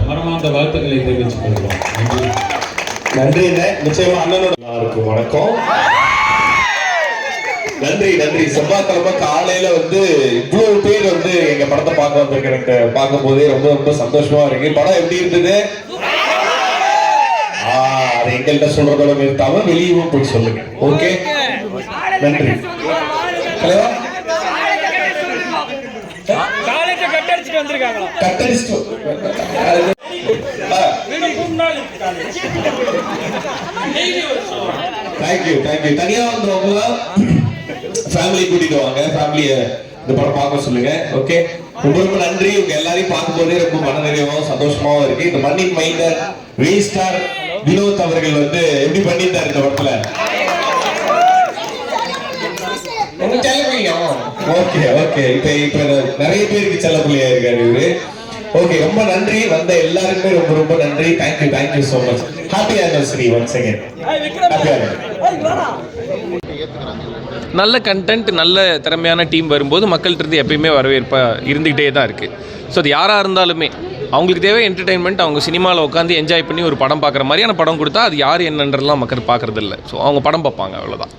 மனமார்ந்த வாழ்த்துக்களை தெரிவித்துக் கொள்கிறோம். நன்றி. நிச்சயமா அண்ணனோட எல்லாருக்கும் வணக்கம். நன்றி நன்றி. செவ்வாய்க்கிழமை காலையில வந்து இவ்வளவு பேர் வந்து எங்க படத்தை பார்க்க வந்திருக்கு. எனக்கு பார்க்கும் போதே ரொம்ப ரொம்ப சந்தோஷமா இருக்கு. படம் எப்படி இருந்தது? அது எங்கள்கிட்ட சொல்றதோட நிறுத்தாம வெளியவும் போய் சொல்லுங்க. ஓகே, நன்றி. தனியா வந்தவங்க ஃபேமிலி கூட்டிட்டு வாங்க. ஃபேமிலிய இந்த படம் பார்க்க சொல்லுங்க. ஓகே, ரொம்ப ரொம்ப நன்றி. உங்க எல்லாரையும் பார்க்கும்போதே ரொம்ப மனநிறைவாகவும் சந்தோஷமாவும் இருக்கு. இந்த மண்ணின் மைந்தர் ரீஸ்டார் வினோத் அவர்கள் வந்து எப்படி பண்ணியிருந்தார் இந்த படத்துல? Okay okay. இப்ப நிறைய பேருக்கு செல்ல பிள்ளையா இருக்காரு இவரு. ஓகே, ரொம்ப நன்றி. வந்த எல்லாருக்குமே ரொம்ப ரொம்ப நன்றி. Thank you so much. Happy anniversary once again. நல்ல கண்டென்ட், நல்ல திறமையான டீம் வரும்போது மக்கள்கிட்ட இருந்து எப்பயுமே வரவேற்பாக இருந்துகிட்டே தான் இருக்குது. ஸோ அது யாராக இருந்தாலுமே அவங்களுக்கு தேவை என்டர்டெயின்மெண்ட். அவங்க சினிமாவில் உட்காந்து என்ஜாய் பண்ணி ஒரு படம் பார்க்குற மாதிரியான படம் கொடுத்தா அது யார் என்னன்றலாம் மக்கள் பார்க்குறது இல்லை. ஸோ அவங்க படம் பார்ப்பாங்க, அவ்வளோதான்.